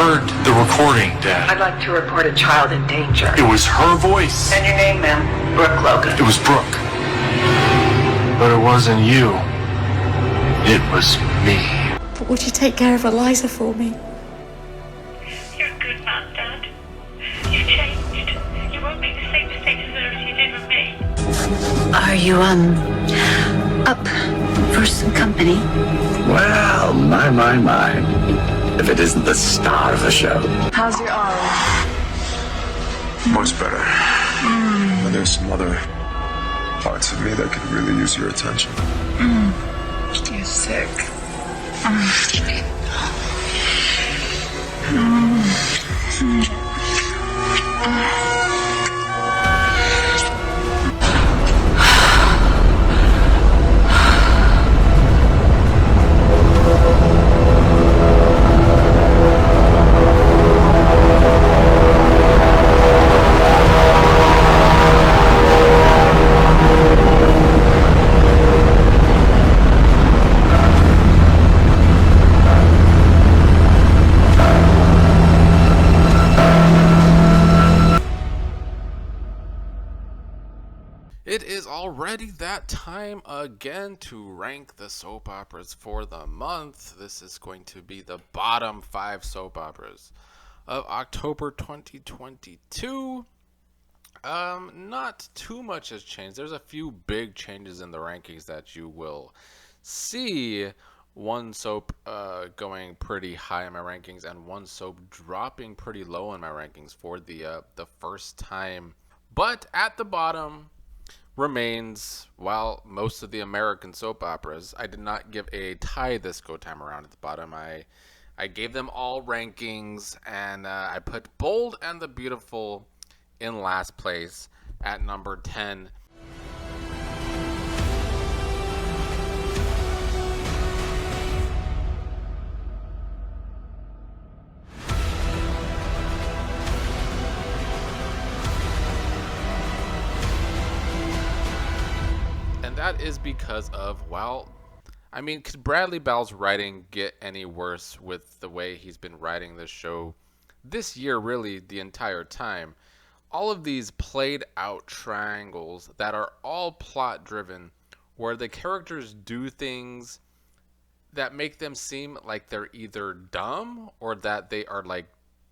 heard the recording, Dad. I'd like to report a child in danger. It was her voice. And your name, ma'am? Brooke Logan. It was Brooke. But it wasn't you. It was me. But would you take care of Eliza for me? You're a good man, Dad. You've changed. You won't make the same mistakes as you did with me. Are you, up for some company? Well, my. If it isn't the star of the show. How's your arm? Much better. But there's some other parts of me that could really use your attention. You're sick. It is already that time again to rank the soap operas for the month. This is going to be the bottom 5 soap operas of October 2022. Not too much has changed. There's a few big changes in the rankings that you will see. One soap going pretty high in my rankings, and one soap dropping pretty low in my rankings for the first time. But at the bottom remains, well, most of the American soap operas. I did not give a tie this go time around at the bottom. I gave them all rankings, and I put Bold and the Beautiful in last place at number 10. That is because of, well, I mean, could Bradley Bell's writing get any worse with the way he's been writing this show this year, really the entire time? All of these played out triangles that are all plot driven, where the characters do things that make them seem like they're either dumb or that they are like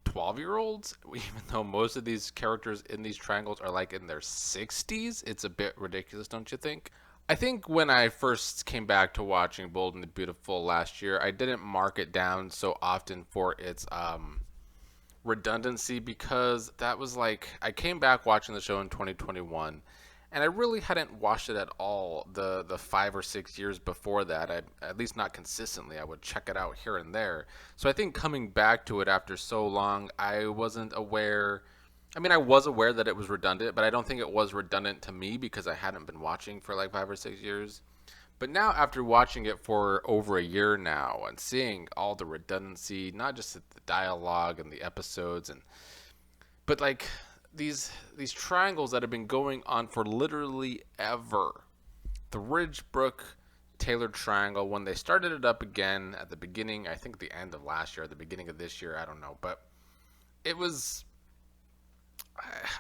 12-year-olds, even though most of these characters in these triangles are like in their 60s. It's a bit ridiculous, don't you think? I think when I first came back to watching Bold and the Beautiful last year, I didn't mark it down so often for its redundancy, because that was like, I came back watching the show in 2021, and I really hadn't watched it at all the 5 or 6 years before that. At least not consistently. I would check it out here and there. So I think coming back to it after so long, I wasn't aware. I mean, I was aware that it was redundant, but I don't think it was redundant to me because I hadn't been watching for like 5 or 6 years. But now, after watching it for over a year now and seeing all the redundancy, not just the dialogue and the episodes, but like these triangles that have been going on for literally ever. The Ridgebrook Taylor triangle, when they started it up again at the beginning, I think the end of last year, at the beginning of this year, I don't know, but it was,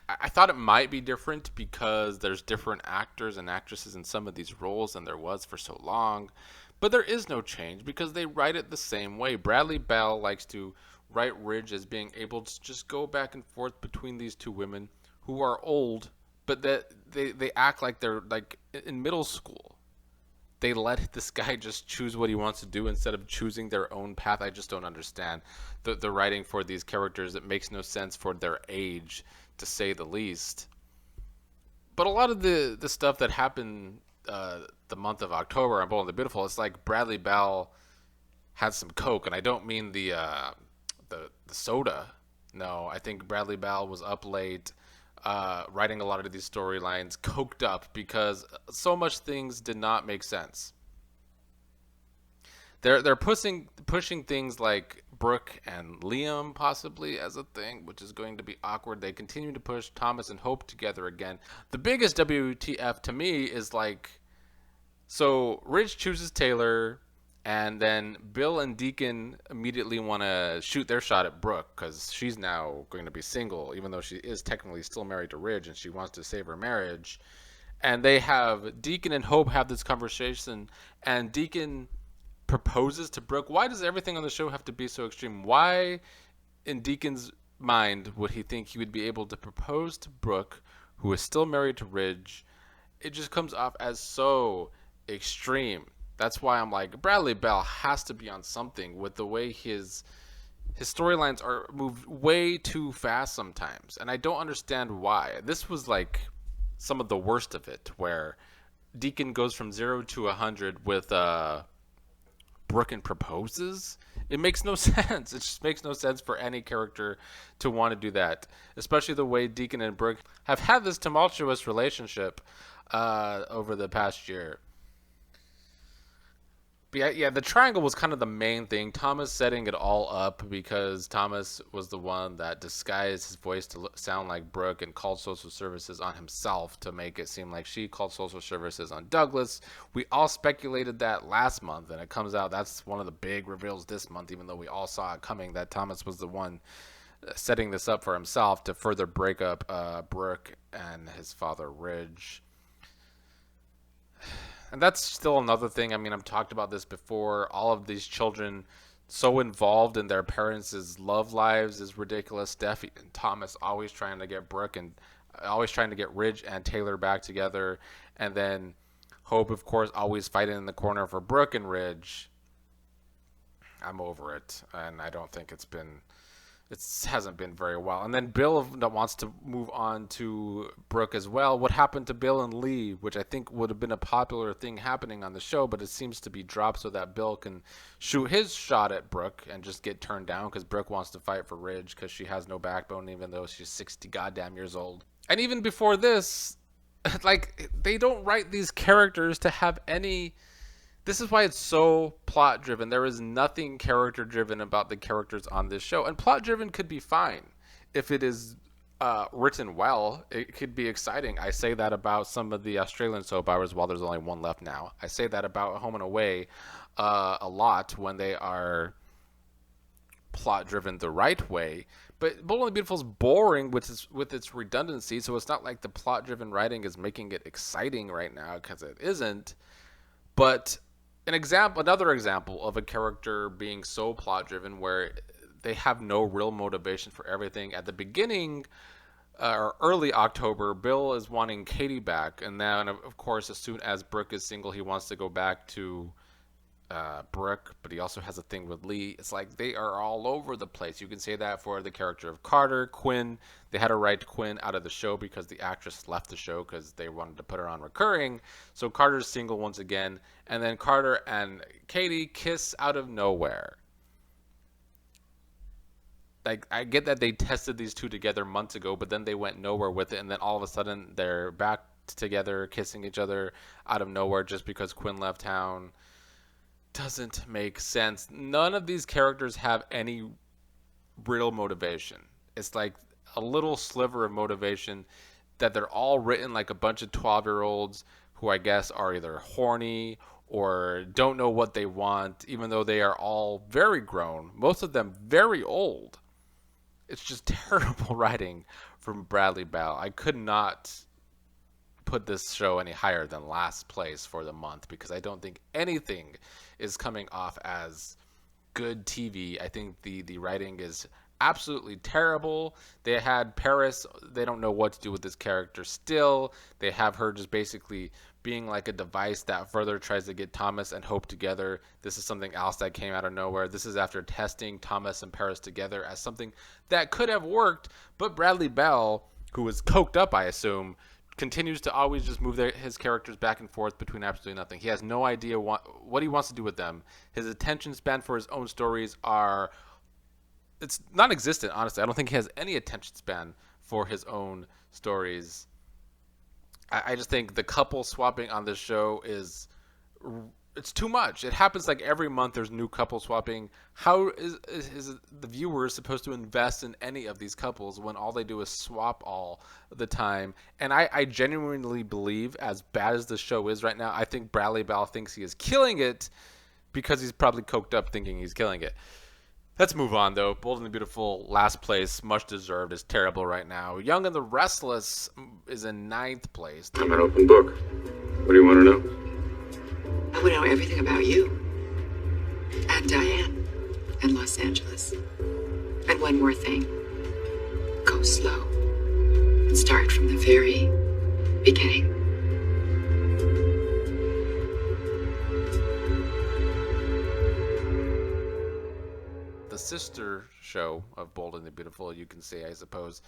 I thought it might be different because there's different actors and actresses in some of these roles than there was for so long. But there is no change because they write it the same way. Bradley Bell likes to write Ridge as being able to just go back and forth between these two women who are old, but that they act like they're like in middle school. They let this guy just choose what he wants to do instead of choosing their own path. I just don't understand the writing for these characters. It makes no sense for their age, to say the least. But a lot of the stuff that happened the month of October on Bold and the Beautiful, it's like Bradley Bell had some coke, and I don't mean the soda. No, I think Bradley Bell was up late writing a lot of these storylines, coked up, because so much things did not make sense. They're pushing things like Brooke and Liam possibly as a thing, which is going to be awkward. They continue to push Thomas and Hope together again. The biggest WTF to me is like, so Ridge chooses Taylor, And then Bill and Deacon immediately want to shoot their shot at Brooke because she's now going to be single, even though she is technically still married to Ridge and she wants to save her marriage. And they have Deacon and Hope have this conversation, and Deacon proposes to Brooke. Why does everything on the show have to be so extreme? Why, in Deacon's mind, would he think he would be able to propose to Brooke, who is still married to Ridge? It just comes off as so extreme. That's why I'm like, Bradley Bell has to be on something with the way his storylines are moved way too fast sometimes. And I don't understand why. This was like some of the worst of it, where Deacon goes from 0 to 100 with Brooke and proposes. It makes no sense. It just makes no sense for any character to want to do that, especially the way Deacon and Brooke have had this tumultuous relationship over the past year. But yeah, the triangle was kind of the main thing. Thomas setting it all up because Thomas was the one that disguised his voice to sound like Brooke and called social services on himself to make it seem like she called social services on Douglas. We all speculated that last month, and it comes out that's one of the big reveals this month, even though we all saw it coming, that Thomas was the one setting this up for himself to further break up Brooke and his father, Ridge. And that's still another thing. I mean, I've talked about this before. All of these children so involved in their parents' love lives is ridiculous. Steffi and Thomas always trying to get Brooke and always trying to get Ridge and Taylor back together. And then Hope, of course, always fighting in the corner for Brooke and Ridge. I'm over it. And I don't think it hasn't been very well. And then Bill wants to move on to Brooke as well. What happened to Bill and Lee, which I think would have been a popular thing happening on the show, but it seems to be dropped so that Bill can shoot his shot at Brooke and just get turned down because Brooke wants to fight for Ridge because she has no backbone, even though she's 60 goddamn years old. And even before this, like, they don't write these characters to have any... This is why it's so plot-driven. There is nothing character-driven about the characters on this show. And plot-driven could be fine if it is written well. It could be exciting. I say that about some of the Australian soap operas, while there's only one left now. I say that about Home and Away a lot when they are plot-driven the right way. But Bold and the Beautiful is boring with its redundancy, so it's not like the plot-driven writing is making it exciting right now, because it isn't. But... another example of a character being so plot-driven where they have no real motivation for everything. At the beginning, or early October, Bill is wanting Katie back, and then, of course, as soon as Brooke is single, he wants to go back to Brooke, but he also has a thing with Lee. It's like they are all over the place. You can say that for the character of Carter, Quinn. They had to write Quinn out of the show because the actress left the show because they wanted to put her on recurring. So Carter's single once again, and then Carter and Katie kiss out of nowhere. Like, I get that they tested these two together months ago, but then they went nowhere with it, and then all of a sudden they're back together kissing each other out of nowhere just because Quinn left town. Doesn't make sense. None of these characters have any real motivation. It's like a little sliver of motivation that they're all written like a bunch of 12-year-olds who I guess are either horny or don't know what they want, even though they are all very grown, most of them very old. It's just terrible writing from Bradley Bell. I could not put this show any higher than last place for the month because I don't think anything is coming off as good TV. I think the writing is absolutely terrible. They had Paris, they don't know what to do with this character still. They have her just basically being like a device that further tries to get Thomas and Hope together. This is something else that came out of nowhere. This is after testing Thomas and Paris together as something that could have worked, but Bradley Bell, who was coked up, I assume, continues to always just move his characters back and forth between absolutely nothing. He has no idea what he wants to do with them. His attention span for his own stories it's non-existent, honestly. I don't think he has any attention span for his own stories. I just think the couple swapping on this show it's too much. It happens like every month there's new couple swapping. How is the viewer supposed to invest in any of these couples when all they do is swap all the time? And I genuinely believe, as bad as the show is right now, I think Bradley Bell thinks he is killing it because he's probably coked up thinking he's killing it. Let's move on, though. Bold and the Beautiful, last place, much deserved, is terrible right now. Young and the Restless is in 9th place. I'm an open book. What do you want to know? I want to know everything about you. And Diane. And Los Angeles. And one more thing. Go slow. And start from the very beginning. The sister show of Bold and the Beautiful, you can say, I suppose.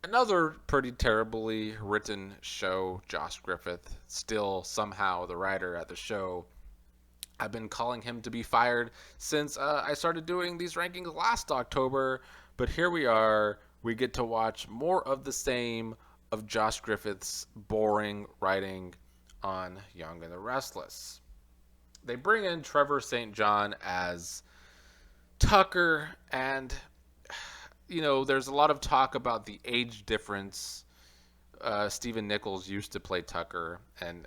Another pretty terribly written show. Josh Griffith, still somehow the writer at the show. I've been calling him to be fired since I started doing these rankings last October, but here we are. We get to watch more of the same of Josh Griffith's boring writing on Young and the Restless. They bring in Trevor St. John as Tucker, and there's a lot of talk about the age difference. Stephen Nichols used to play Tucker, and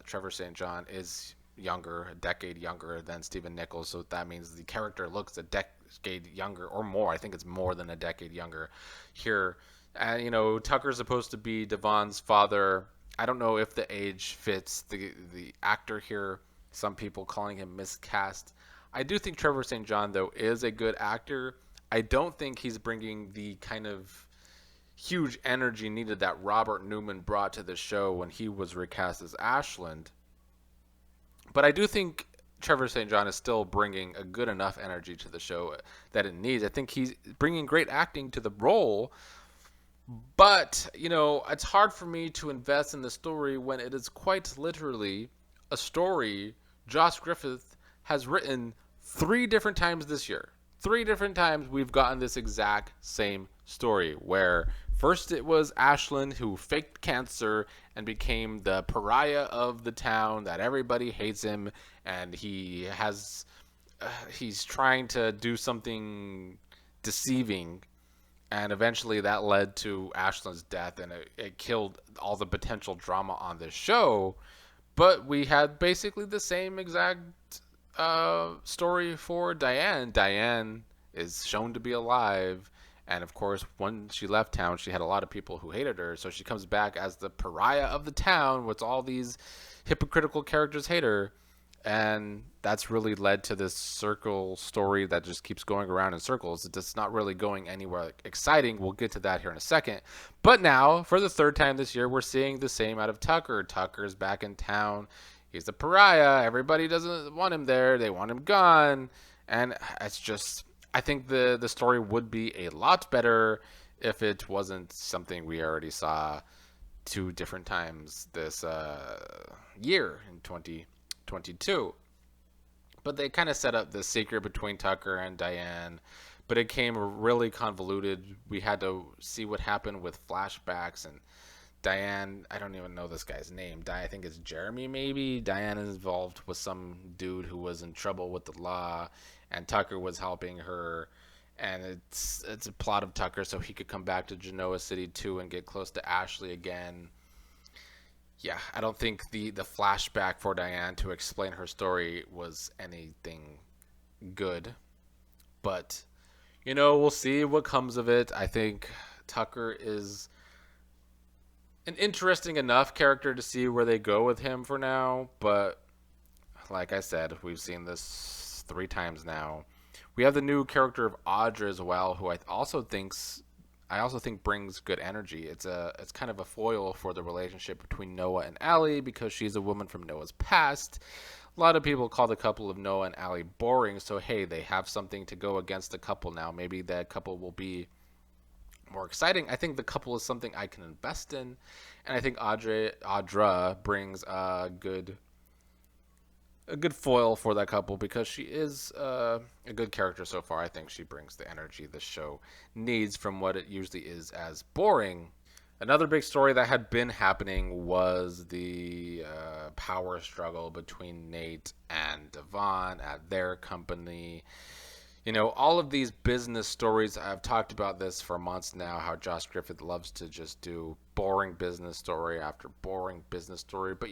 Trevor St. John is younger, a decade younger than Stephen Nichols, so that means the character looks a decade younger or more. I think it's more than a decade younger here. And Tucker's supposed to be Devon's father. I don't know if the age fits the actor here. Some people calling him miscast. I do think Trevor St. John, though, is a good actor. I don't think he's bringing the kind of huge energy needed that Robert Newman brought to the show when he was recast as Ashland. But I do think Trevor St. John is still bringing a good enough energy to the show that it needs. I think he's bringing great acting to the role. But, it's hard for me to invest in the story when it is quite literally a story Josh Griffith has written 3 different times this year. 3 different times we've gotten this exact same story, where first it was Ashland who faked cancer and became the pariah of the town, that everybody hates him, and he's trying to do something deceiving, and eventually that led to Ashland's death, and it killed all the potential drama on this show. But we had basically the same exact story for Diane. Diane is shown to be alive, and of course when she left town she had a lot of people who hated her, so she comes back as the pariah of the town, which all these hypocritical characters hate her, and that's really led to this circle story that just keeps going around in circles. It's not really going anywhere exciting. We'll get to that here in a second. But now, for the 3rd time this year, we're seeing the same out of Tucker. Tucker's back in town. He's the pariah. Everybody doesn't want him there. They want him gone. And it's just, I think the story would be a lot better if it wasn't something we already saw 2 different times this year in 2022. But they kind of set up the secret between Tucker and Diane, but it came really convoluted. We had to see what happened with flashbacks, and Diane, I don't even know this guy's name. I think it's Jeremy, maybe. Diane is involved with some dude who was in trouble with the law, and Tucker was helping her. And it's a plot of Tucker so he could come back to Genoa City too and get close to Ashley again. Yeah, I don't think the flashback for Diane to explain her story was anything good. But, we'll see what comes of it. I think Tucker is an interesting enough character to see where they go with him for now, but like I said, we've seen this 3 times now. We have the new character of Audra as well, who I also think brings good energy. It's kind of a foil for the relationship between Noah and Allie, because she's a woman from Noah's past. A lot of people call the couple of Noah and Allie boring, so hey, they have something to go against the couple now. Maybe that couple will be more exciting. I think the couple is something I can invest in, and I think Audra brings a good foil for that couple, because she is a good character so far. I think she brings the energy the show needs from what it usually is as boring. Another big story that had been happening was the power struggle between Nate and Devon at their company. All of these business stories, I've talked about this for months now, how Josh Griffith loves to just do boring business story after boring business story. But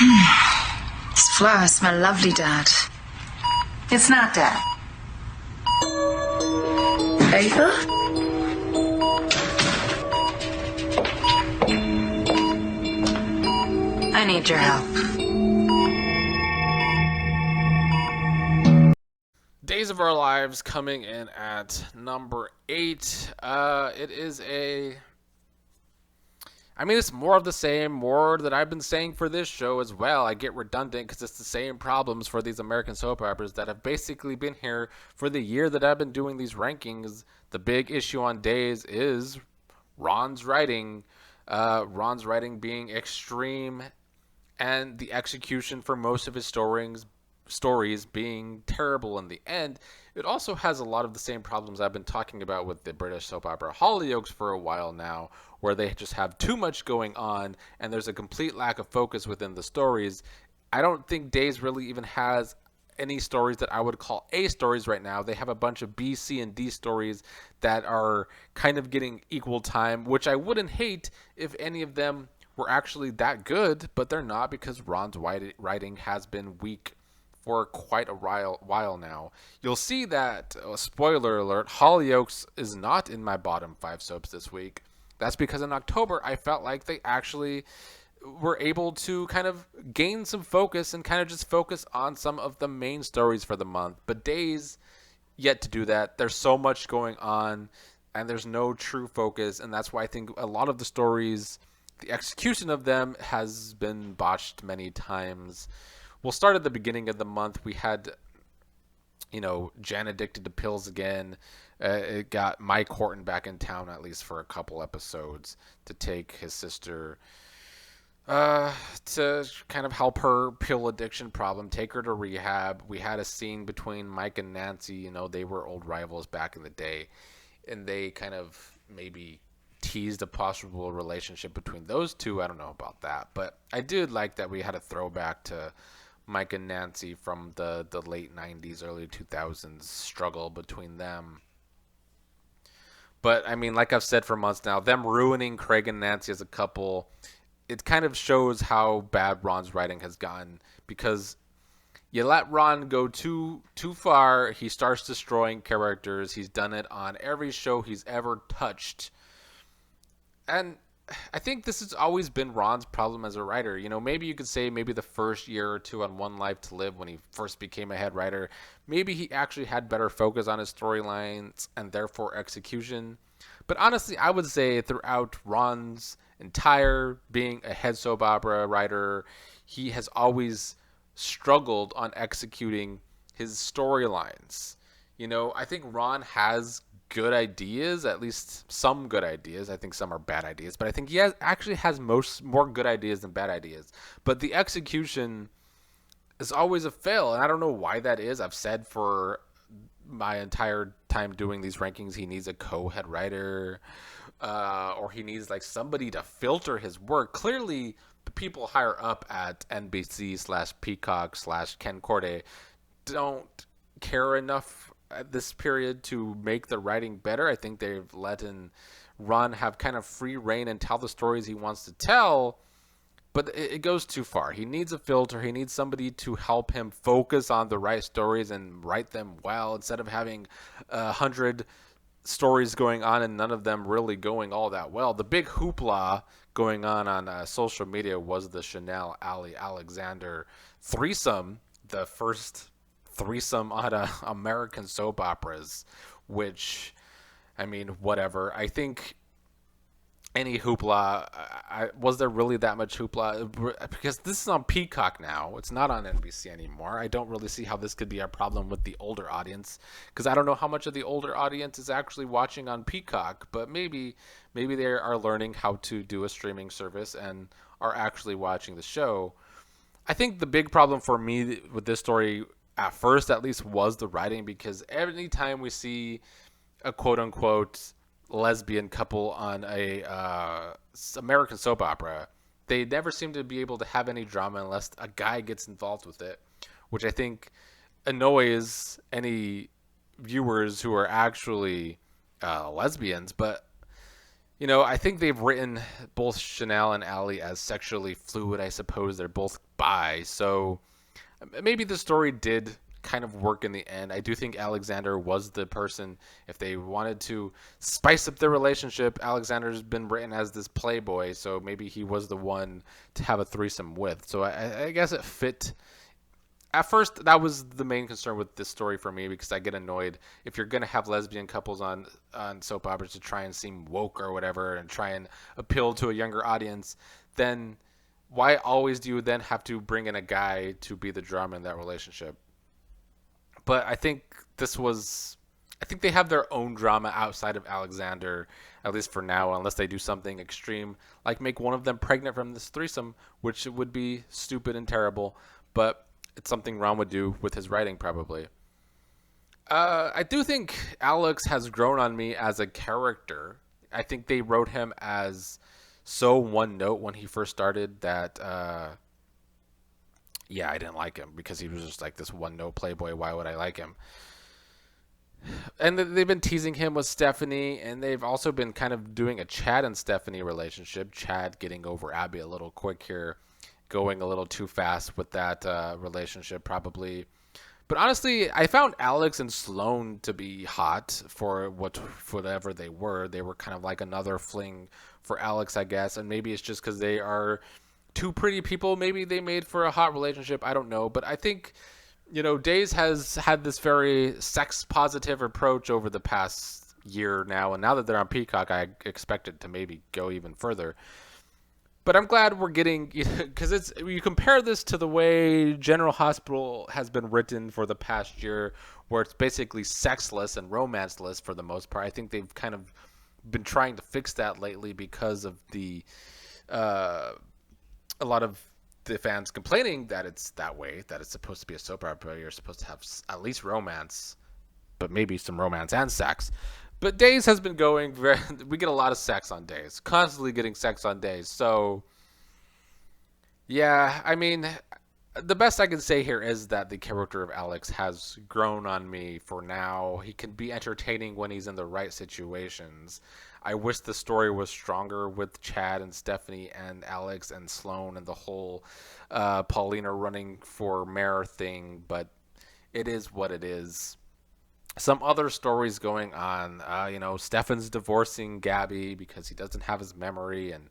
These flowers smell lovely, Dad. It's not Dad. Ava? I need your help. Days of Our Lives coming in at number 8. It is it's more of the same, more that I've been saying for this show as well. I get redundant because it's the same problems for these American soap operas that have basically been here for the year that I've been doing these rankings. The big issue on Days is Ron's writing. Ron's writing being extreme and the execution for most of his stories being terrible in the end. It also has a lot of the same problems I've been talking about with the British soap opera Hollyoaks for a while now, where they just have too much going on and there's a complete lack of focus within the stories. I don't think Days really even has any stories that I would call A stories right now. They have a bunch of B, C, and D stories that are kind of getting equal time, which I wouldn't hate if any of them were actually that good, but they're not because Ron's writing has been weak for quite a while now. You'll see that, spoiler alert, Hollyoaks is not in my bottom 5 soaps this week. That's because in October, I felt like they actually were able to kind of gain some focus and kind of just focus on some of the main stories for the month. But Days, yet to do that. There's so much going on, and there's no true focus, and that's why I think a lot of the stories, the execution of them has been botched many times. We'll start at the beginning of the month. We had, Jen addicted to pills again. It got Mike Horton back in town, at least for a couple episodes, to take his sister to kind of help her pill addiction problem, take her to rehab. We had a scene between Mike and Nancy. They were old rivals back in the day, and they kind of maybe teased a possible relationship between those two. I don't know about that, but I did like that we had a throwback to Mike and Nancy from the late 90s, early 2000s struggle between them. But, like I've said for months now, them ruining Craig and Nancy as a couple, it kind of shows how bad Ron's writing has gotten, because you let Ron go too far, he starts destroying characters. He's done it on every show he's ever touched. And I think this has always been Ron's problem as a writer. Maybe you could say maybe the first year or two on One Life to Live when he first became a head writer, maybe he actually had better focus on his storylines and therefore execution. But honestly, I would say throughout Ron's entire being a head soap opera writer, he has always struggled on executing his storylines. I think Ron has good ideas, at least some good ideas. I think some are bad ideas, but I think he actually has more good ideas than bad ideas. But the execution is always a fail, and I don't know why that is. I've said for my entire time doing these rankings, he needs a co-head writer, or he needs somebody to filter his work. Clearly, the people higher up at NBC/Peacock/Ken Corday don't care enough at this period to make the writing better. I think they've let Ron have kind of free reign and tell the stories he wants to tell, but it goes too far. He needs a filter. He needs somebody to help him focus on the right stories and write them well, instead of having 100 stories going on and none of them really going all that well. The big hoopla going on social media was the Chanel Ali Alexander threesome, the first threesome on American soap operas, which, whatever. I think any hoopla, was there really that much hoopla? Because this is on Peacock now. It's not on NBC anymore. I don't really see how this could be a problem with the older audience, because I don't know how much of the older audience is actually watching on Peacock, but maybe they are learning how to do a streaming service and are actually watching the show. I think the big problem for me with this story, at first at least, was the writing, because every time we see a quote-unquote lesbian couple on a American soap opera, they never seem to be able to have any drama unless a guy gets involved with it, which I think annoys any viewers who are actually lesbians. But I think they've written both Chanel and Ali as sexually fluid. I suppose they're both by. So maybe the story did kind of work in the end. I do think Alexander was the person. If they wanted to spice up their relationship, Alexander's been written as this playboy, so maybe he was the one to have a threesome with. So I guess it fit. At first, that was the main concern with this story for me, because I get annoyed if you're going to have lesbian couples on soap operas to try and seem woke or whatever and try and appeal to a younger audience, then why always do you then have to bring in a guy to be the drama in that relationship? But I think they have their own drama outside of Alexander, at least for now, unless they do something extreme, like make one of them pregnant from this threesome, which would be stupid and terrible, but it's something Ron would do with his writing, probably. I do think Alex has grown on me as a character. I think they wrote him as so one note when he first started that, yeah, I didn't like him because he was just like this one note playboy. Why would I like him? And they've been teasing him with Stephanie, and they've also been kind of doing a Chad and Stephanie relationship. Chad getting over Abby a little quick here, going a little too fast with that relationship probably. But honestly, I found Alex and Sloane to be hot for whatever they were. They were kind of like another fling for Alex, I guess. And maybe it's just because they are two pretty people. Maybe they made for a hot relationship. I don't know. But I think, Days has had this very sex positive approach over the past year now. And now that they're on Peacock, I expect it to maybe go even further. But I'm glad we're getting, because you compare this to the way General Hospital has been written for the past year, where it's basically sexless and romanceless for the most part. I think they've kind of been trying to fix that lately because of a lot of the fans complaining that it's that way, that it's supposed to be a soap opera. You're supposed to have at least romance, but maybe some romance and sex. But Days has been going we get a lot of sex on Days, constantly getting sex on Days. So, yeah, I mean, the best I can say here is that the character of Alex has grown on me for now. He can be entertaining when he's in the right situations. I wish the story was stronger with Chad and Stephanie and Alex and Sloane and the whole Paulina running for mayor thing, but it is what it is. Some other stories going on, Stefan's divorcing Gabby because he doesn't have his memory, and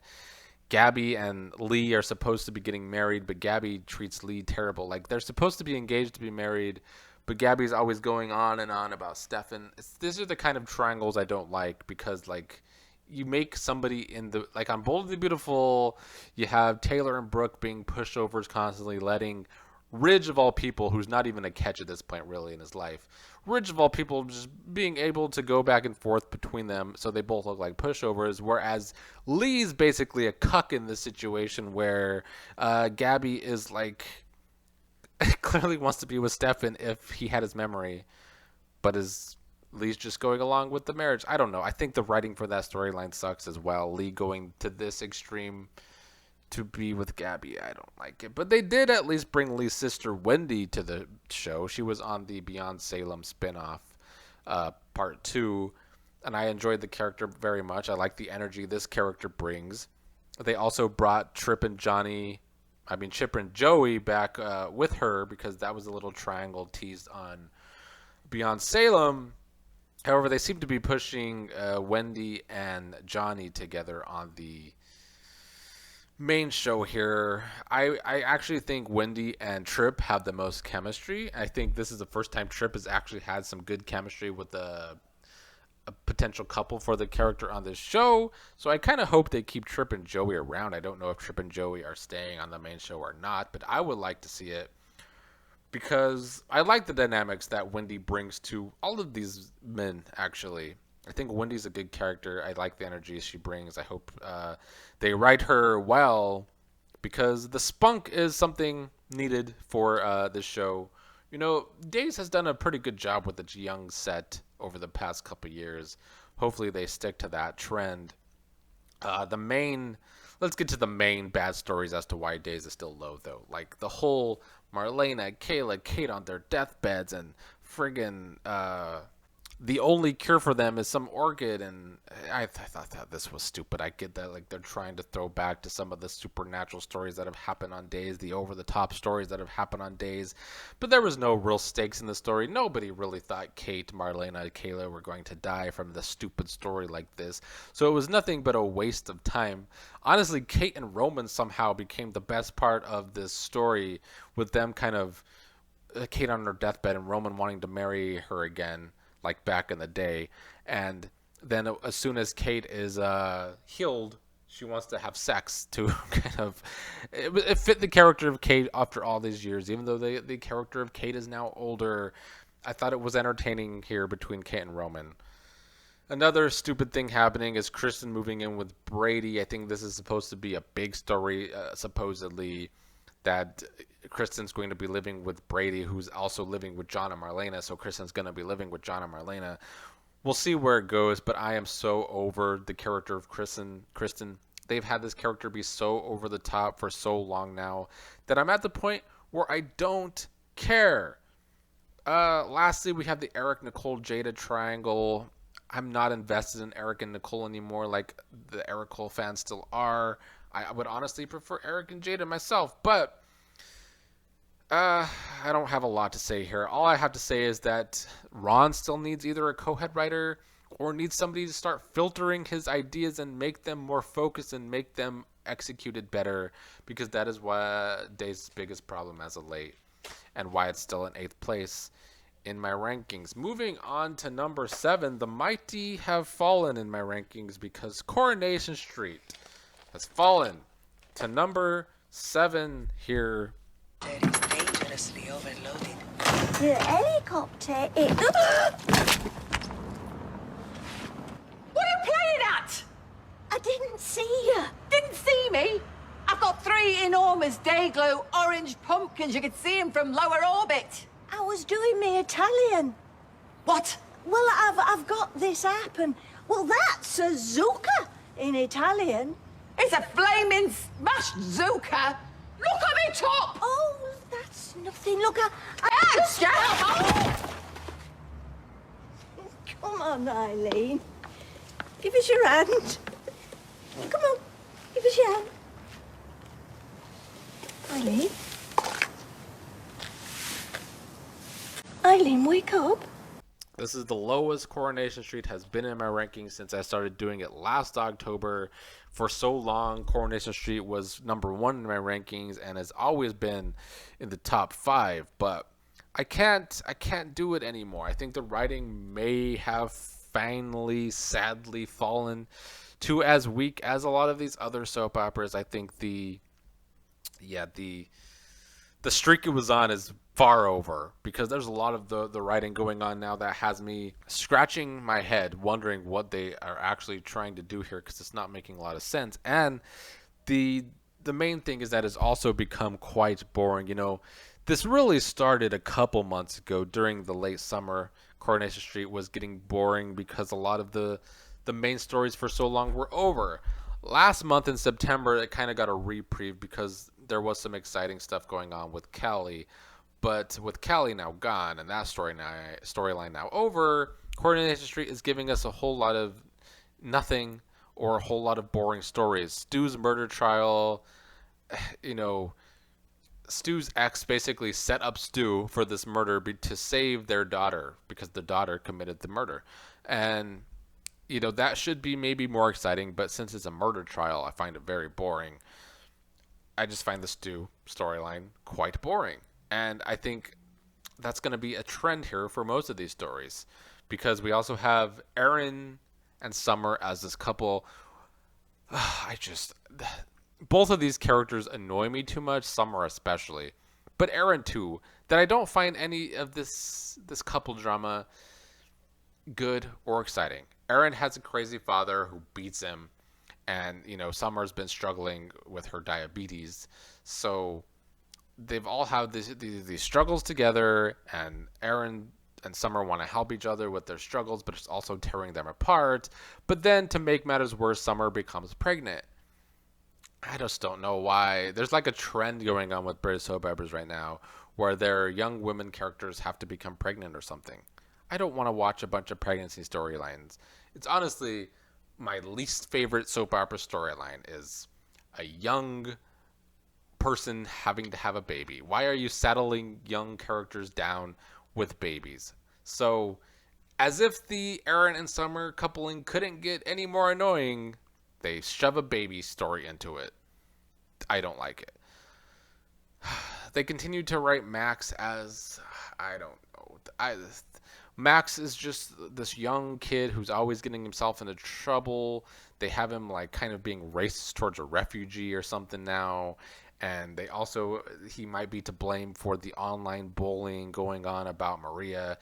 Gabby and Lee are supposed to be getting married, but Gabby treats Lee terrible. Like, they're supposed to be engaged to be married, but Gabby's always going on and on about Stefan. These are the kind of triangles I don't like, because, you make somebody on Bold and the Beautiful, you have Taylor and Brooke being pushovers constantly, letting Ridge, of all people, who's not even a catch at this point really in his life, Ridge, of all people, just being able to go back and forth between them so they both look like pushovers, whereas Lee's basically a cuck in this situation where Gabby is clearly wants to be with Stefan if he had his memory, but Lee's just going along with the marriage. I don't know. I think the writing for that storyline sucks as well. Lee going to this extreme to be with Gabby, I don't like it. But they did at least bring Lee's sister Wendy to the show. She was on the Beyond Salem spinoff, part 2, and I enjoyed the character very much. I like the energy this character brings. They also brought Chip and Joey back with her, because that was a little triangle teased on Beyond Salem. However, they seem to be pushing Wendy and Johnny together on the main show here. I actually think Wendy and Tripp have the most chemistry. I think this is the first time Tripp has actually had some good chemistry with a potential couple for the character on this show. So I kind of hope they keep Tripp and Joey around. I don't know if Tripp and Joey are staying on the main show or not, but I would like to see it, because I like the dynamics that Wendy brings to all of these men, actually. I think Wendy's a good character. I like the energy she brings. I hope they write her well, because the spunk is something needed for this show. Days has done a pretty good job with the young set over the past couple years. Hopefully they stick to that trend. Let's get to the main bad stories as to why Days is still low, though. Like the whole Marlena, Kayla, Kate on their deathbeds, and friggin' the only cure for them is some orchid, and I thought that this was stupid. I get that, like, they're trying to throw back to some of the supernatural stories that have happened on Days, the over-the-top stories that have happened on Days, but there was no real stakes in the story. Nobody really thought Kate, Marlena, and Kayla were going to die from the stupid story like this, so it was nothing but a waste of time. Honestly, Kate and Roman somehow became the best part of this story, with them kind of, Kate on her deathbed and Roman wanting to marry her again, like back in the day, and then as soon as Kate is healed, she wants to have sex to kind of it fit the character of Kate after all these years, even though the character of Kate is now older. I thought it was entertaining here between Kate and Roman. Another stupid thing happening is Kristen moving in with Brady. I think this is supposed to be a big story, supposedly, that Kristen's going to be living with Brady, who's also living with John and Marlena, so Kristen's going to be living with John and Marlena. We'll see where it goes, but I am so over the character of Kristen. They've had this character be so over the top for so long now that I'm at the point where I don't care. Lastly, we have the Eric, Nicole, Jada triangle. I'm not invested in Eric and Nicole anymore like the Eric Cole fans still are. I would honestly prefer Eric and Jada myself, but I don't have a lot to say here. All I have to say is that Ron still needs either a co-head writer or needs somebody to start filtering his ideas and make them more focused and make them executed better, because that is what Days' biggest problem as of late and why it's still in 8th place in my rankings. Moving on to number 7, the mighty have fallen in my rankings because Coronation Street has fallen to number 7 here. That is dangerously overloaded. The helicopter, What are you playing at? I didn't see you. Didn't see me? I've got 3 enormous day-glow orange pumpkins. You could see them from lower orbit. I was doing my Italian. What? Well, I've got this app, and, well, that's a zucca in Italian. It's a flaming smash zucca. Look at me top! Oh, that's nothing. Look, Come on, Eileen. Give us your hand. Come on, give us your hand. Eileen? Eileen, wake up. This is the lowest Coronation Street has been in my rankings since I started doing it last October. For so long, Coronation Street was number 1 in my rankings and has always been in the top 5. But I can't do it anymore. I think the writing may have finally, sadly, fallen to as weak as a lot of these other soap operas. I think the streak it was on is far over, because there's a lot of the writing going on now that has me scratching my head wondering what they are actually trying to do here, because it's not making a lot of sense. And the main thing is that it's also become quite boring. You know, this really started a couple months ago during the late summer. Coronation Street was getting boring because a lot of the main stories for so long were over. Last month in September, it kind of got a reprieve because there was some exciting stuff going on with Callie. But with Callie now gone and that storyline now over, Coronation Street is giving us a whole lot of nothing or a whole lot of boring stories. Stu's murder trial, you know, Stu's ex basically set up Stu for this murder to save their daughter because the daughter committed the murder. And, you know, that should be maybe more exciting, but since it's a murder trial, I find it very boring. I just find the Stu storyline quite boring. And I think that's going to be a trend here for most of these stories, because we also have Aaron and Summer as this couple. Both of these characters annoy me too much, Summer especially, but Aaron too, that I don't find any of this couple drama good or exciting. Aaron has a crazy father who beats him, and, you know, Summer's been struggling with her diabetes, so they've all had these struggles together, and Aaron and Summer want to help each other with their struggles, but it's also tearing them apart. But then, to make matters worse, Summer becomes pregnant. I just don't know why. There's like a trend going on with British soap operas right now where their young women characters have to become pregnant or something. I don't want to watch a bunch of pregnancy storylines. It's honestly my least favorite soap opera storyline is a young person having to have a baby. Why are you settling young characters down with babies? So, as if the Aaron and Summer coupling couldn't get any more annoying, they shove a baby story into it. I don't like it. They continue to write Max as, I don't know. Max is just this young kid who's always getting himself into trouble. They have him like kind of being racist towards a refugee or something now. And he might be to blame for the online bullying going on about Maria,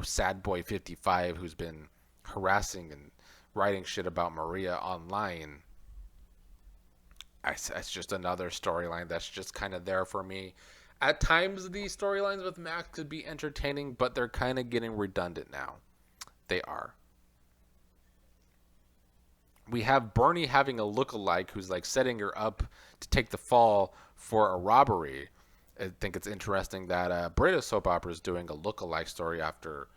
Sad Boy 55, who's been harassing and writing shit about Maria online. It's just another storyline that's just kind of there for me. At times, the storylines with Max could be entertaining, but they're kind of getting redundant now. They are. We have Bernie having a look-alike who's like setting her up to take the fall for a robbery. I think it's interesting that British soap opera is doing a look-alike story after,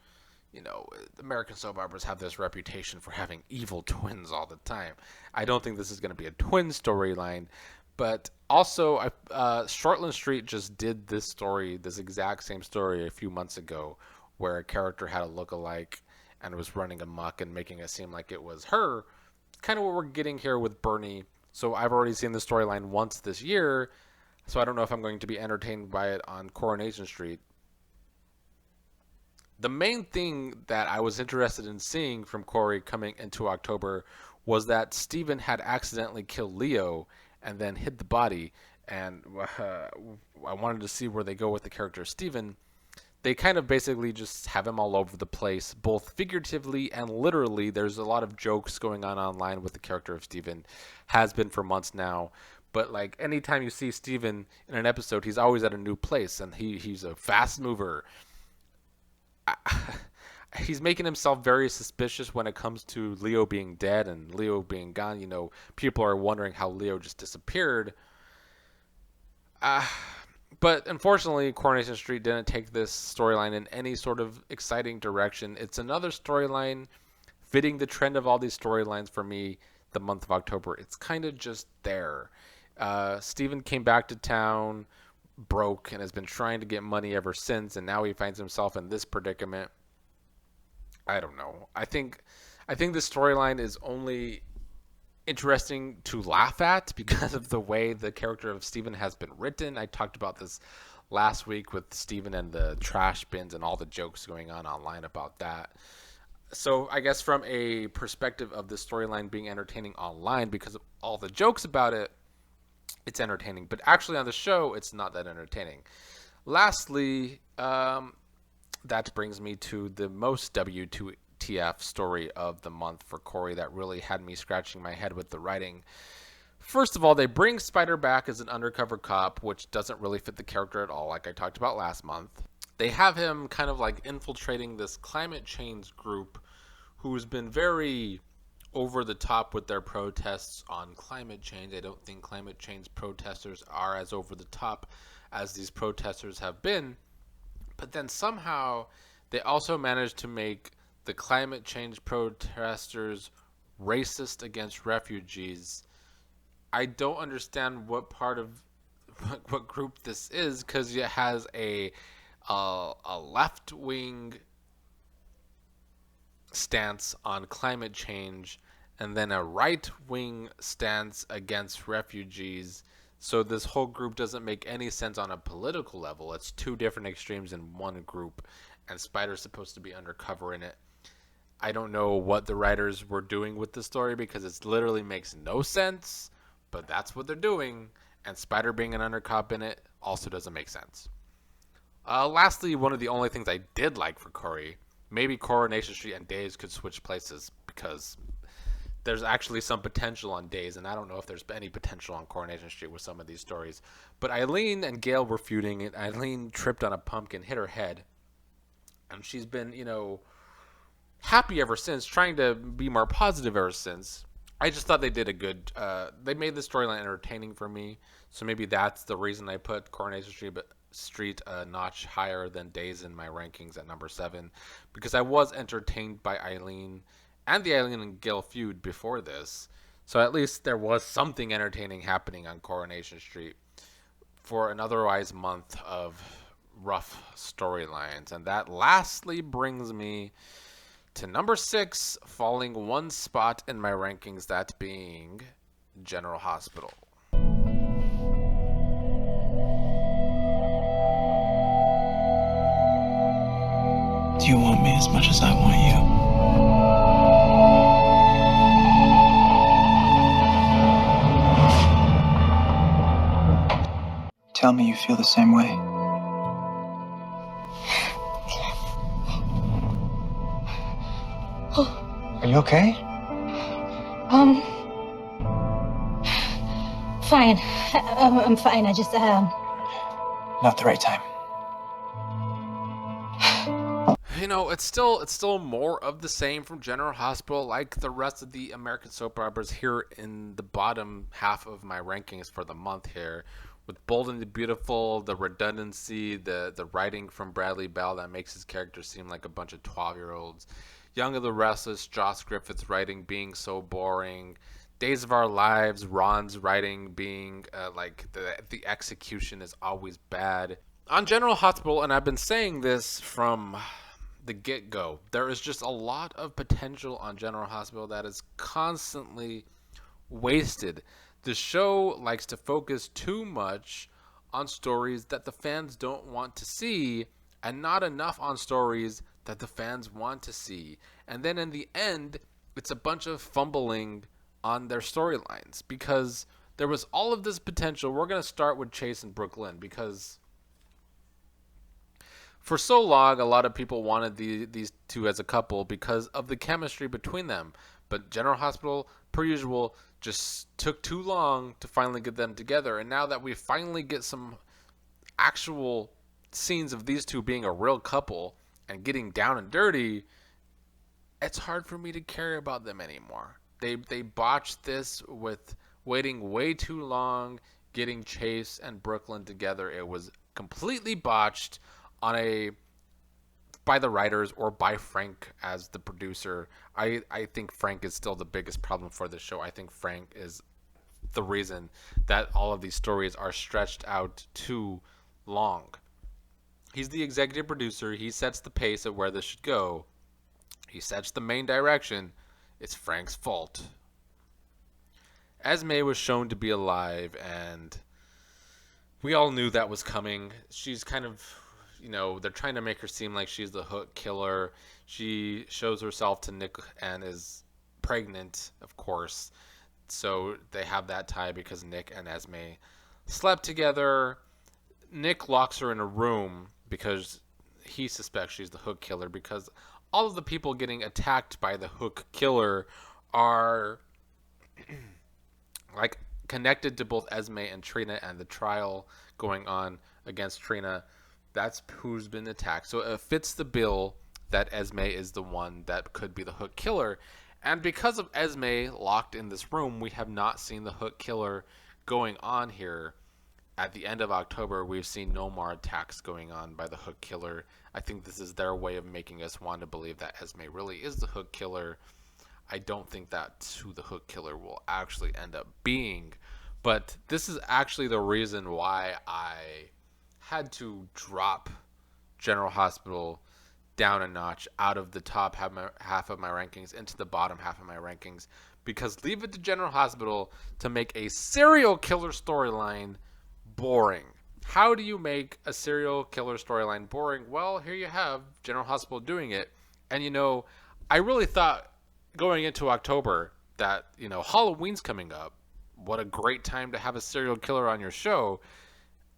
American soap operas have this reputation for having evil twins all the time. I don't think this is going to be a twin storyline, but also Shortland Street just did this exact same story a few months ago, where a character had a look-alike and was running amok and making it seem like it was her. Kind of what we're getting here with Bernie. So I've already seen the storyline once this year, so I don't know if I'm going to be entertained by it on Coronation Street. The main thing that I was interested in seeing from Corey coming into October was that Steven had accidentally killed Leo and then hid the body, and I wanted to see where they go with the character of Steven. They kind of basically just have him all over the place, both figuratively and literally. There's a lot of jokes going on online with the character of Steven, has been for months now. But like anytime you see Steven in an episode, he's always at a new place, and he's a fast mover. He's making himself very suspicious when it comes to Leo being dead and Leo being gone. People are wondering how Leo just disappeared. But unfortunately, Coronation Street didn't take this storyline in any sort of exciting direction. It's another storyline fitting the trend of all these storylines for me the month of October. It's kind of just there. Steven came back to town broke and has been trying to get money ever since, and now he finds himself in this predicament. I don't know. I think this storyline is only interesting to laugh at because of the way the character of Steven has been written. I talked about this last week with Steven and the trash bins and all the jokes going on online about that. So I guess from a perspective of the storyline being entertaining online because of all the jokes about it, it's entertaining. But actually on the show, it's not that entertaining. Lastly, that brings me to the most WTF story of the month for Corey that really had me scratching my head with the writing. First of all, they bring Spider back as an undercover cop, which doesn't really fit the character at all, like I talked about last month. They have him kind of like infiltrating this climate change group who's been very over the top with their protests on climate change. I don't think climate change protesters are as over the top as these protesters have been. But then somehow they also managed to make the climate change protesters racist against refugees. I don't understand what part of what group this is, because it has a left-wing stance on climate change and then a right-wing stance against refugees. So this whole group doesn't make any sense on a political level. It's two different extremes in one group, and Spider's supposed to be undercover in it. I don't know what the writers were doing with the story because it literally makes no sense, but that's what they're doing, and Spider being an undercop in it also doesn't make sense. Lastly, one of the only things I did like for Corey, maybe Coronation Street and Days could switch places because there's actually some potential on Days, and I don't know if there's any potential on Coronation Street with some of these stories. But Eileen and Gail were feuding, and Eileen tripped on a pumpkin, hit her head, and she's been, happy ever since, trying to be more positive ever since. I just thought they did a good, they made the storyline entertaining for me, so maybe that's the reason I put Coronation Street a notch higher than Days in my rankings at number 7 because I was entertained by Eileen and the Eileen and Gil feud before this. So at least there was something entertaining happening on Coronation Street for an otherwise month of rough storylines. And that lastly brings me to number 6, falling one spot in my rankings, that being General Hospital. Do you want me as much as I want you? Tell me you feel the same way. Are you okay? Fine. I'm fine. I just, Not the right time. You know, it's still more of the same from General Hospital, like the rest of the American soap operas here in the bottom half of my rankings for the month here. With Bold and the Beautiful, the redundancy, the writing from Bradley Bell that makes his character seem like a bunch of 12-year-olds. Young and the Restless, Josh Griffith's writing being so boring. Days of Our Lives, Ron's writing being like the execution is always bad. On General Hospital, and I've been saying this from the get-go, there is just a lot of potential on General Hospital that is constantly wasted. The show likes to focus too much on stories that the fans don't want to see and not enough on stories that the fans want to see. And then in the end, it's a bunch of fumbling on their storylines because there was all of this potential. We're going to start with Chase and Brooklyn because for so long, a lot of people wanted these two as a couple because of the chemistry between them. But General Hospital, per usual, just took too long to finally get them together. And now that we finally get some actual scenes of these two being a real couple and getting down and dirty, it's hard for me to care about them anymore. They botched this with waiting way too long, getting Chase and Brooklyn together. It was completely botched by the writers or by Frank as the producer. I think Frank is still the biggest problem for the show. I think Frank is the reason that all of these stories are stretched out too long. He's the executive producer. He sets the pace of where this should go. He sets the main direction. It's Frank's fault. Esme was shown to be alive, and we all knew that was coming. She's kind of, they're trying to make her seem like she's the hook killer. She shows herself to Nick and is pregnant, of course. So they have that tie because Nick and Esme slept together. Nick locks her in a room because he suspects she's the hook killer because all of the people getting attacked by the hook killer are like connected to both Esme and Trina and the trial going on against Trina. That's who's been attacked. So it fits the bill that Esme is the one that could be the hook killer. And because of Esme locked in this room, we have not seen the hook killer going on here. At the end of October, we've seen no more attacks going on by the hook killer. I think this is their way of making us want to believe that Esme really is the hook killer. I don't think that's who the hook killer will actually end up being. But this is actually the reason why I had to drop General Hospital down a notch out of the top half of my rankings into the bottom half of my rankings. Because leave it to General Hospital to make a serial killer storyline boring. How do you make a serial killer storyline boring? Well, here you have General Hospital doing it. And I really thought going into October that, Halloween's coming up. What a great time to have a serial killer on your show.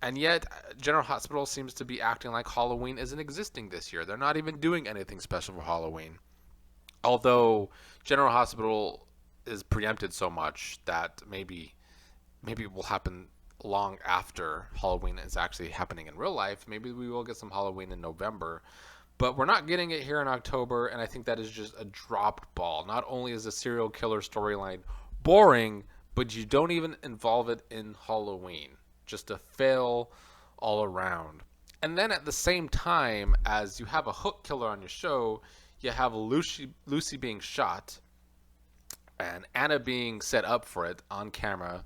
And yet, General Hospital seems to be acting like Halloween isn't existing this year. They're not even doing anything special for Halloween. Although General Hospital is preempted so much that maybe it will happen long after Halloween is actually happening in real life. Maybe we will get some Halloween in November. But we're not getting it here in October, and I think that is just a dropped ball. Not only is the serial killer storyline boring, but you don't even involve it in Halloween. Just a fail all around. And then at the same time as you have a hook killer on your show, you have Lucy being shot and Anna being set up for it on camera.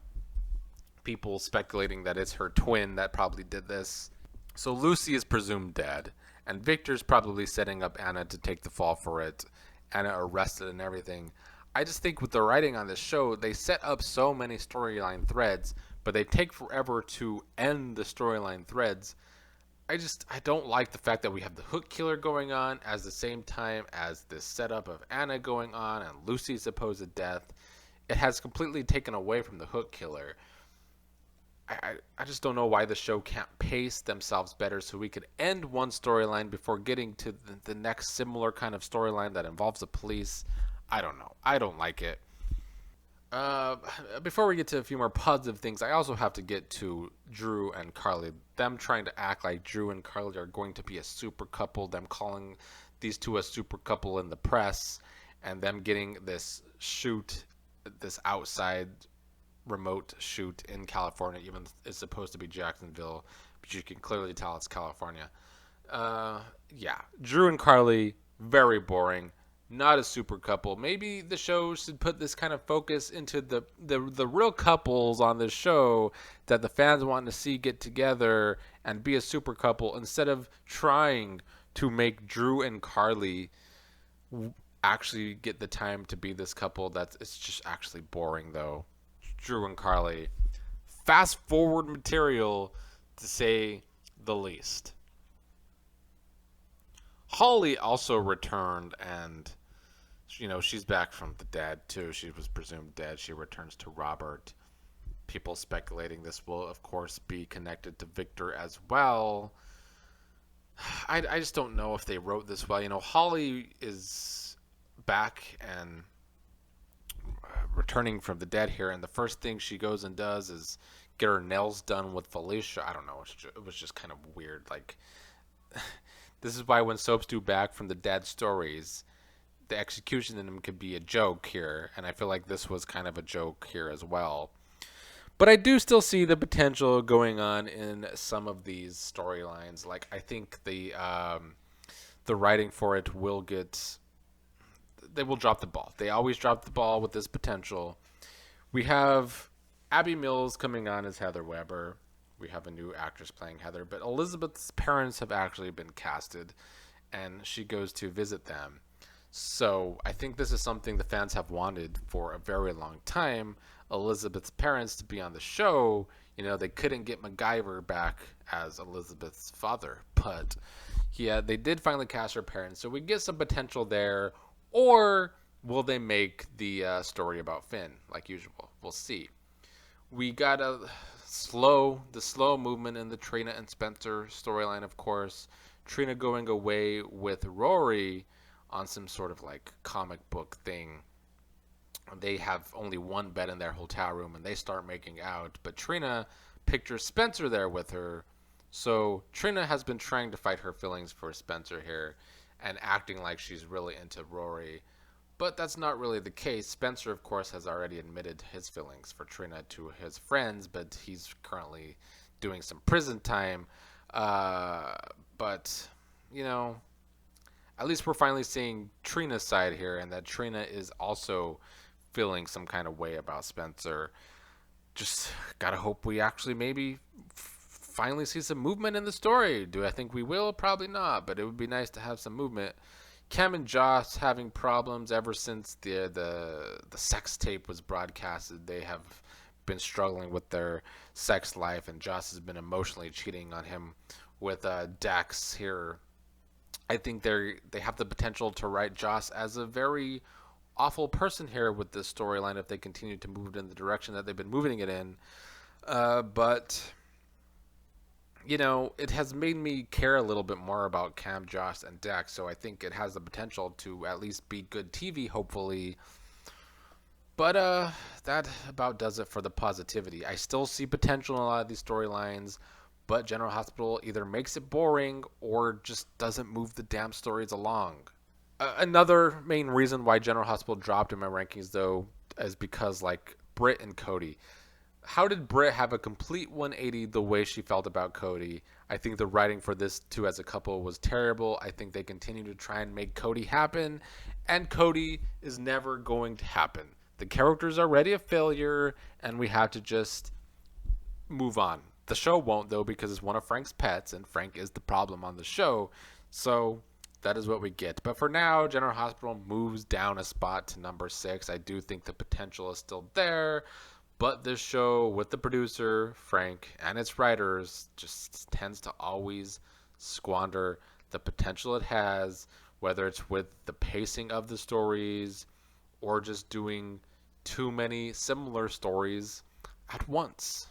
People speculating that it's her twin that probably did this. So Lucy is presumed dead, and Victor's probably setting up Anna to take the fall for it. Anna arrested and everything. I just think with the writing on this show, they set up so many storyline threads, but they take forever to end the storyline threads. I don't like the fact that we have the hook killer going on at the same time as this setup of Anna going on and Lucy's supposed death. It has completely taken away from the hook killer. I just don't know why the show can't pace themselves better so we could end one storyline before getting to the next similar kind of storyline that involves the police. I don't know. I don't like it. Before we get to a few more positive things, I also have to get to Drew and Carly. Them trying to act like Drew and Carly are going to be a super couple. Them calling these two a super couple in the press. And them getting this shoot, this outside remote shoot in California, even it's supposed to be Jacksonville, but you can clearly tell it's California. Yeah, Drew and Carly, very boring, not a super couple. Maybe the show should put this kind of focus into the real couples on this show that the fans want to see get together and be a super couple, instead of trying to make Drew and Carly actually get the time to be this couple. It's just actually boring though. Drew and Carly, fast forward material to say the least. Holly also returned, and she's back from the dead too. She was presumed dead. She returns to Robert. People speculating this will of course be connected to Victor as well. I just don't know if they wrote this well. Holly is back and returning from the dead here, and the first thing she goes and does is get her nails done with Felicia. I don't know, it was just kind of weird. Like, this is why when soaps do back from the dead stories, the execution in them could be a joke here, and I feel like this was kind of a joke here as well. But I do still see the potential going on in some of these storylines. Like, I think the writing for it will get... They will drop the ball. They always drop the ball with this potential. We have Abby Mills coming on as Heather Weber. We have a new actress playing Heather, but Elizabeth's parents have actually been casted, and she goes to visit them. So I think this is something the fans have wanted for a very long time. Elizabeth's parents to be on the show. They couldn't get MacGyver back as Elizabeth's father, but yeah, they did finally cast her parents. So we get some potential there. Or will they make the story about Finn like usual? We'll see. We got the slow movement in the Trina and Spencer storyline, of course. Trina going away with Rory on some sort of like comic book thing. They have only one bed in their hotel room and they start making out. But Trina pictures Spencer there with her. So Trina has been trying to fight her feelings for Spencer here and acting like she's really into Rory. But that's not really the case. Spencer, of course, has already admitted his feelings for Trina to his friends, but he's currently doing some prison time. But, at least we're finally seeing Trina's side here, and that Trina is also feeling some kind of way about Spencer. Just gotta hope we actually maybe finally see some movement in the story. Do I think we will? Probably not, but it would be nice to have some movement. Cam and Joss having problems ever since the sex tape was broadcasted. They have been struggling with their sex life, and Joss has been emotionally cheating on him with Dax here. I think they have the potential to write Joss as a very awful person here with this storyline if they continue to move in the direction that they've been moving it in. But it has made me care a little bit more about Cam, Joss, and Dax, so I think it has the potential to at least be good TV, hopefully. But that about does it for the positivity. I still see potential in a lot of these storylines, but General Hospital either makes it boring or just doesn't move the damn stories along. Another main reason why General Hospital dropped in my rankings, though, is because, Britt and Cody. How did Britt have a complete 180 the way she felt about Cody? I think the writing for this two as a couple was terrible. I think they continue to try and make Cody happen, and Cody is never going to happen. The character's already a failure, and we have to just move on. The show won't, though, because it's one of Frank's pets, and Frank is the problem on the show. So that is what we get. But for now, General Hospital moves down a spot to number 6. I do think the potential is still there, but this show, with the producer, Frank, and its writers, just tends to always squander the potential it has, whether it's with the pacing of the stories or just doing too many similar stories at once.